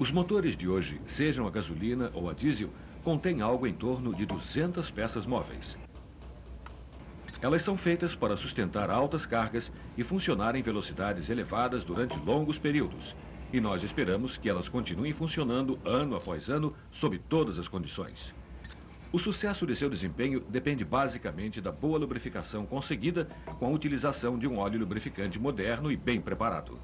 Os motores de hoje, sejam a gasolina ou a diesel, contêm algo em torno de 200 peças móveis. Elas são feitas para sustentar altas cargas e funcionar em velocidades elevadas durante longos períodos. E nós esperamos que elas continuem funcionando ano após ano, sob todas as condições. O sucesso de seu desempenho depende basicamente da boa lubrificação conseguida com a utilização de um óleo lubrificante moderno e bem preparado.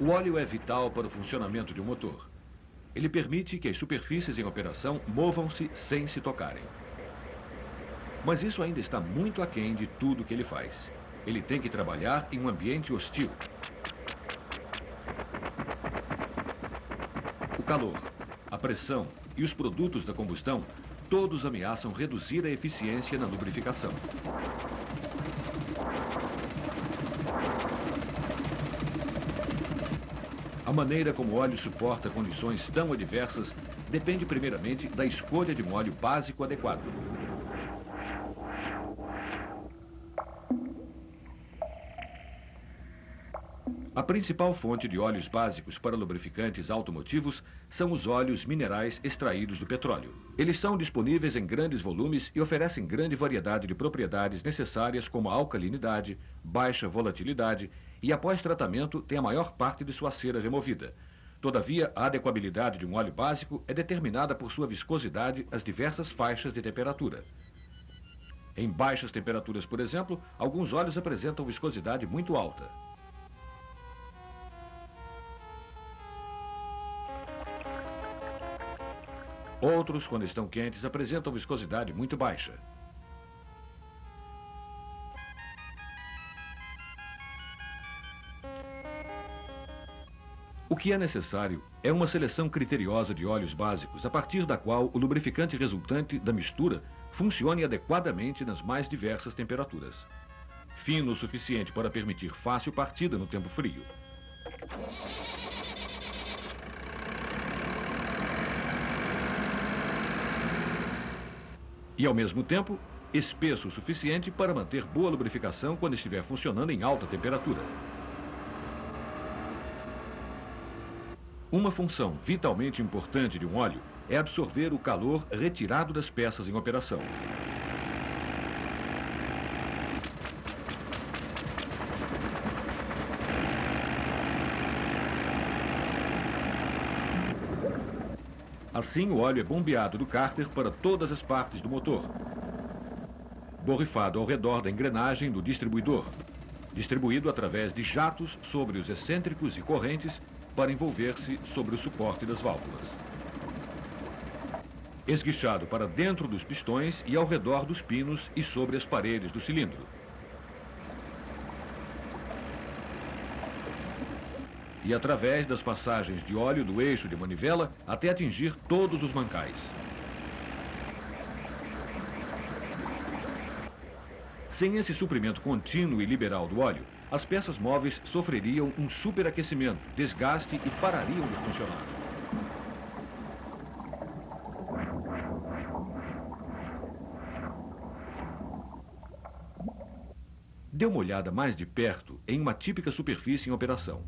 O óleo é vital para o funcionamento de um motor. Ele permite que as superfícies em operação movam-se sem se tocarem. Mas isso ainda está muito aquém de tudo que ele faz. Ele tem que trabalhar em um ambiente hostil. O calor, a pressão e os produtos da combustão, todos ameaçam reduzir a eficiência na lubrificação. A maneira como o óleo suporta condições tão adversas depende primeiramente da escolha de um óleo básico adequado. A principal fonte de óleos básicos para lubrificantes automotivos são os óleos minerais extraídos do petróleo. Eles são disponíveis em grandes volumes e oferecem grande variedade de propriedades necessárias como a alcalinidade, baixa volatilidade e, após tratamento, tem a maior parte de sua cera removida. Todavia, a adequabilidade de um óleo básico é determinada por sua viscosidade às diversas faixas de temperatura. Em baixas temperaturas, por exemplo, alguns óleos apresentam viscosidade muito alta. Outros, quando estão quentes, apresentam viscosidade muito baixa. O que é necessário é uma seleção criteriosa de óleos básicos, a partir da qual o lubrificante resultante da mistura funcione adequadamente nas mais diversas temperaturas. Fino o suficiente para permitir fácil partida no tempo frio. E, ao mesmo tempo, espesso o suficiente para manter boa lubrificação quando estiver funcionando em alta temperatura. Uma função vitalmente importante de um óleo é absorver o calor retirado das peças em operação. Assim, o óleo é bombeado do cárter para todas as partes do motor, borrifado ao redor da engrenagem do distribuidor, distribuído através de jatos sobre os excêntricos e correntes para envolver-se sobre o suporte das válvulas. Esguichado para dentro dos pistões e ao redor dos pinos e sobre as paredes do cilindro. E através das passagens de óleo do eixo de manivela até atingir todos os mancais. Sem esse suprimento contínuo e liberal do óleo, as peças móveis sofreriam um superaquecimento, desgaste e parariam de funcionar. Dê uma olhada mais de perto em uma típica superfície em operação.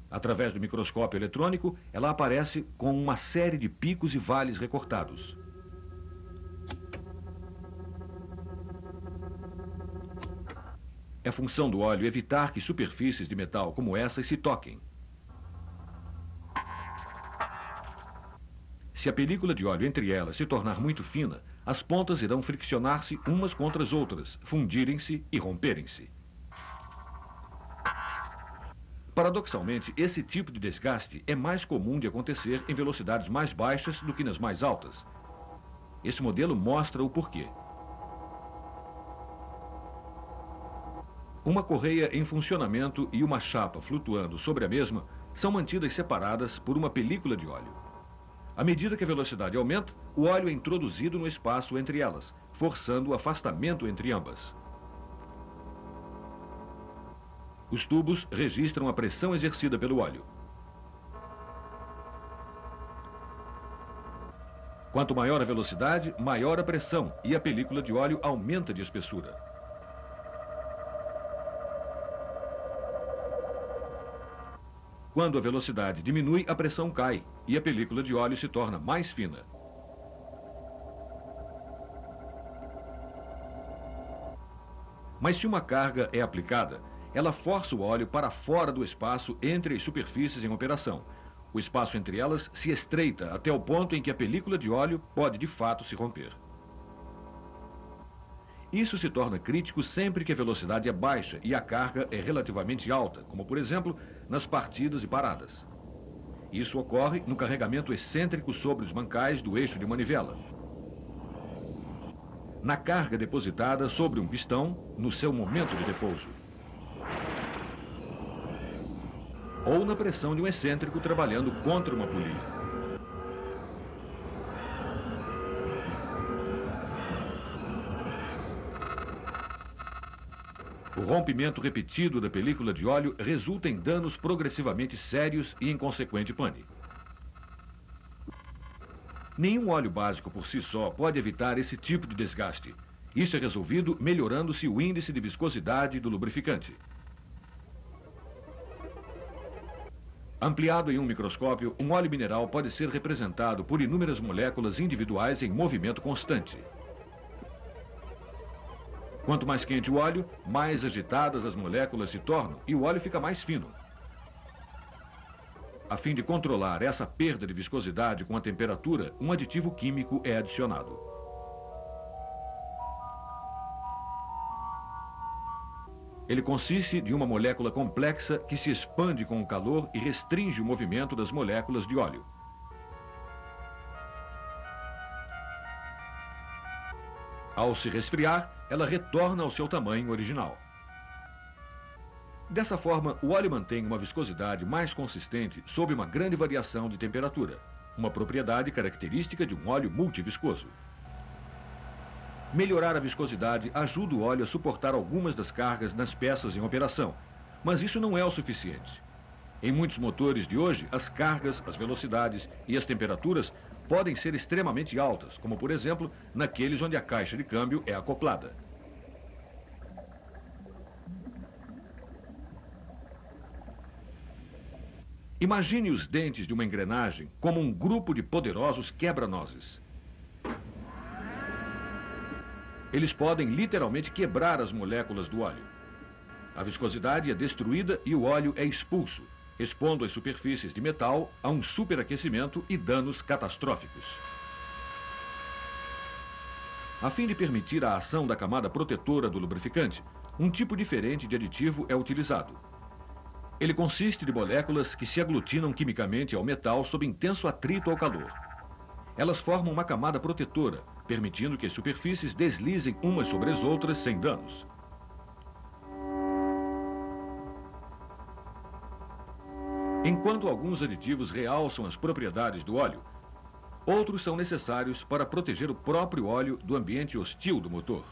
Através do microscópio eletrônico, ela aparece com uma série de picos e vales recortados. É função do óleo evitar que superfícies de metal como essas se toquem. Se a película de óleo entre elas se tornar muito fina, as pontas irão friccionar-se umas contra as outras, fundirem-se e romperem-se. Paradoxalmente, esse tipo de desgaste é mais comum de acontecer em velocidades mais baixas do que nas mais altas. Esse modelo mostra o porquê. Uma correia em funcionamento e uma chapa flutuando sobre a mesma são mantidas separadas por uma película de óleo. À medida que a velocidade aumenta, o óleo é introduzido no espaço entre elas, forçando o afastamento entre ambas. Os tubos registram a pressão exercida pelo óleo. Quanto maior a velocidade, maior a pressão e a película de óleo aumenta de espessura. Quando a velocidade diminui, a pressão cai e a película de óleo se torna mais fina. Mas se uma carga é aplicada, ela força o óleo para fora do espaço entre as superfícies em operação. O espaço entre elas se estreita até o ponto em que a película de óleo pode de fato se romper. Isso se torna crítico sempre que a velocidade é baixa e a carga é relativamente alta, como por exemplo nas partidas e paradas. Isso ocorre no carregamento excêntrico sobre os mancais do eixo de manivela, na carga depositada sobre um pistão no seu momento de repouso, ou na pressão de um excêntrico trabalhando contra uma polia. O rompimento repetido da película de óleo resulta em danos progressivamente sérios e em consequente pane. Nenhum óleo básico por si só pode evitar esse tipo de desgaste. Isso é resolvido melhorando-se o índice de viscosidade do lubrificante. Ampliado em um microscópio, um óleo mineral pode ser representado por inúmeras moléculas individuais em movimento constante. Quanto mais quente o óleo, mais agitadas as moléculas se tornam e o óleo fica mais fino. A fim de controlar essa perda de viscosidade com a temperatura, um aditivo químico é adicionado. Ele consiste de uma molécula complexa que se expande com o calor e restringe o movimento das moléculas de óleo. Ao se resfriar, ela retorna ao seu tamanho original. Dessa forma, o óleo mantém uma viscosidade mais consistente sob uma grande variação de temperatura, uma propriedade característica de um óleo multiviscoso. Melhorar a viscosidade ajuda o óleo a suportar algumas das cargas nas peças em operação, mas isso não é o suficiente. Em muitos motores de hoje, as cargas, as velocidades e as temperaturas podem ser extremamente altas, como por exemplo, naqueles onde a caixa de câmbio é acoplada. Imagine os dentes de uma engrenagem como um grupo de poderosos quebra-nozes. Eles podem literalmente quebrar as moléculas do óleo. A viscosidade é destruída e o óleo é expulso, expondo as superfícies de metal a um superaquecimento e danos catastróficos. A fim de permitir a ação da camada protetora do lubrificante, um tipo diferente de aditivo é utilizado. Ele consiste de moléculas que se aglutinam quimicamente ao metal sob intenso atrito ao calor. Elas formam uma camada protetora, permitindo que as superfícies deslizem umas sobre as outras sem danos. Enquanto alguns aditivos realçam as propriedades do óleo, outros são necessários para proteger o próprio óleo do ambiente hostil do motor.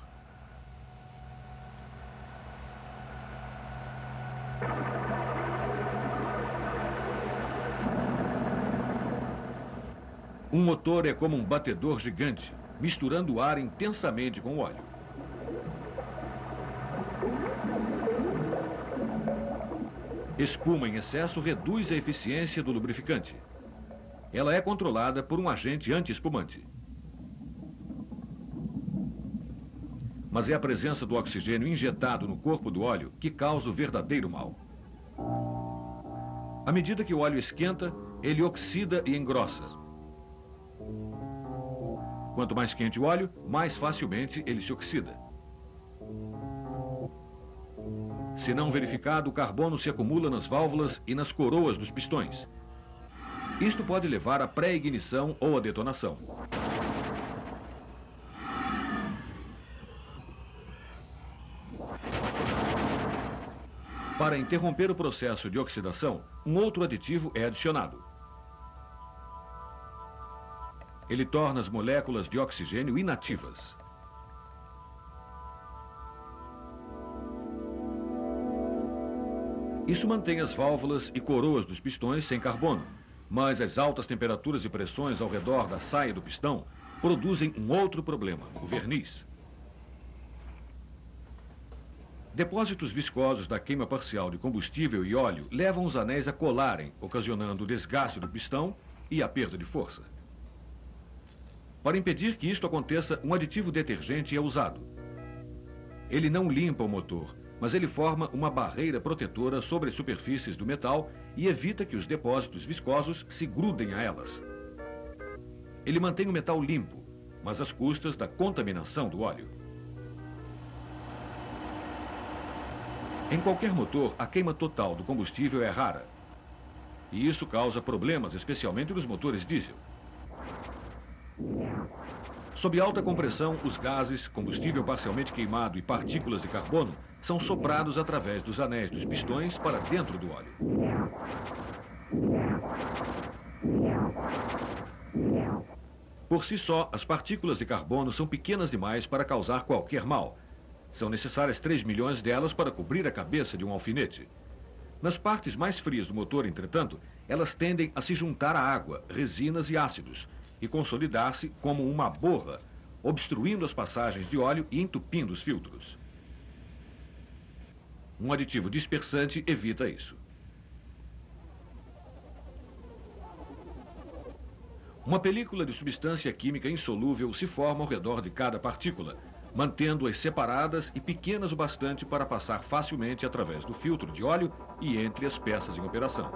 Um motor é como um batedor gigante, misturando o ar intensamente com o óleo. Espuma em excesso reduz a eficiência do lubrificante. Ela é controlada por um agente anti-espumante. Mas é a presença do oxigênio injetado no corpo do óleo que causa o verdadeiro mal. À medida que o óleo esquenta, ele oxida e engrossa. Quanto mais quente o óleo, mais facilmente ele se oxida. Se não verificado, o carbono se acumula nas válvulas e nas coroas dos pistões. Isto pode levar à pré-ignição ou à detonação. Para interromper o processo de oxidação, um outro aditivo é adicionado. Ele torna as moléculas de oxigênio inativas. Isso mantém as válvulas e coroas dos pistões sem carbono, mas as altas temperaturas e pressões ao redor da saia do pistão produzem um outro problema, o verniz. Depósitos viscosos da queima parcial de combustível e óleo levam os anéis a colarem, ocasionando o desgaste do pistão e a perda de força. Para impedir que isto aconteça, um aditivo detergente é usado. Ele não limpa o motor, mas ele forma uma barreira protetora sobre as superfícies do metal e evita que os depósitos viscosos se grudem a elas. Ele mantém o metal limpo, mas às custas da contaminação do óleo. Em qualquer motor, a queima total do combustível é rara. E isso causa problemas, especialmente nos motores diesel. Sob alta compressão, os gases, combustível parcialmente queimado e partículas de carbono são soprados através dos anéis dos pistões para dentro do óleo. Por si só, as partículas de carbono são pequenas demais para causar qualquer mal. São necessárias 3 milhões delas para cobrir a cabeça de um alfinete. Nas partes mais frias do motor, entretanto, elas tendem a se juntar à água, resinas e ácidos, e consolidar-se como uma borra, obstruindo as passagens de óleo e entupindo os filtros. Um aditivo dispersante evita isso. Uma película de substância química insolúvel se forma ao redor de cada partícula, mantendo-as separadas e pequenas o bastante para passar facilmente através do filtro de óleo e entre as peças em operação.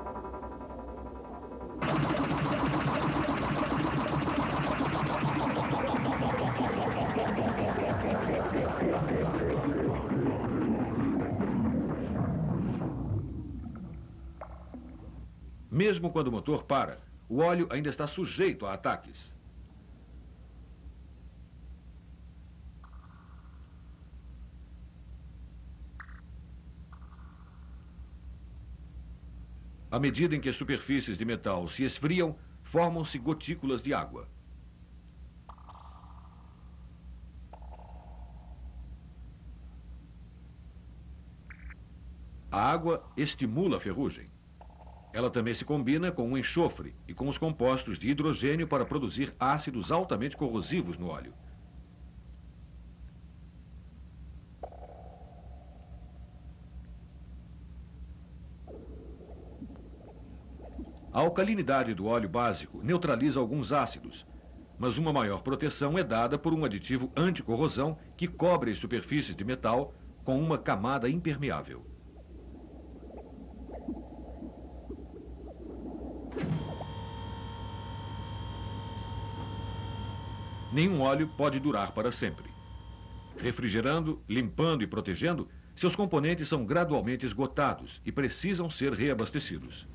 Mesmo quando o motor para, o óleo ainda está sujeito a ataques. À medida em que as superfícies de metal se esfriam, formam-se gotículas de água. A água estimula a ferrugem. Ela também se combina com o enxofre e com os compostos de hidrogênio para produzir ácidos altamente corrosivos no óleo. A alcalinidade do óleo básico neutraliza alguns ácidos, mas uma maior proteção é dada por um aditivo anticorrosão que cobre as superfícies de metal com uma camada impermeável. Nenhum óleo pode durar para sempre. Refrigerando, limpando e protegendo, seus componentes são gradualmente esgotados e precisam ser reabastecidos.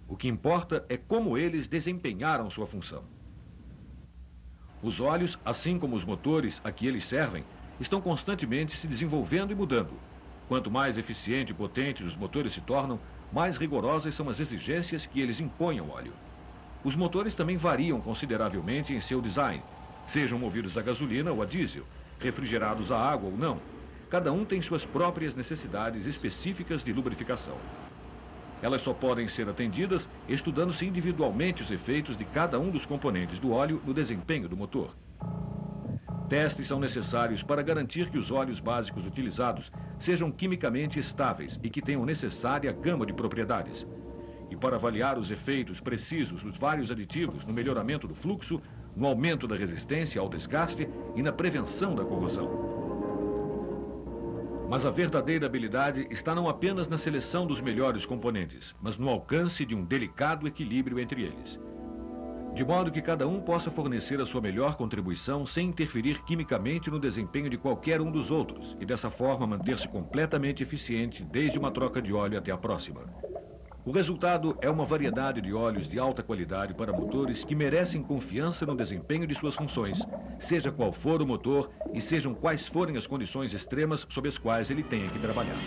O que importa é como eles desempenharam sua função. Os óleos, assim como os motores a que eles servem, estão constantemente se desenvolvendo e mudando. Quanto mais eficiente e potente os motores se tornam, mais rigorosas são as exigências que eles impõem ao óleo. Os motores também variam consideravelmente em seu design, sejam movidos a gasolina ou a diesel, refrigerados a água ou não. Cada um tem suas próprias necessidades específicas de lubrificação. Elas só podem ser atendidas estudando-se individualmente os efeitos de cada um dos componentes do óleo no desempenho do motor. Testes são necessários para garantir que os óleos básicos utilizados sejam quimicamente estáveis e que tenham necessária gama de propriedades. E para avaliar os efeitos precisos dos vários aditivos no melhoramento do fluxo, no aumento da resistência ao desgaste e na prevenção da corrosão. Mas a verdadeira habilidade está não apenas na seleção dos melhores componentes, mas no alcance de um delicado equilíbrio entre eles. de modo que cada um possa fornecer a sua melhor contribuição sem interferir quimicamente no desempenho de qualquer um dos outros, e dessa forma manter-se completamente eficiente desde uma troca de óleo até a próxima. O resultado é uma variedade de óleos de alta qualidade para motores que merecem confiança no desempenho de suas funções, seja qual for o motor e sejam quais forem as condições extremas sob as quais ele tenha que trabalhar.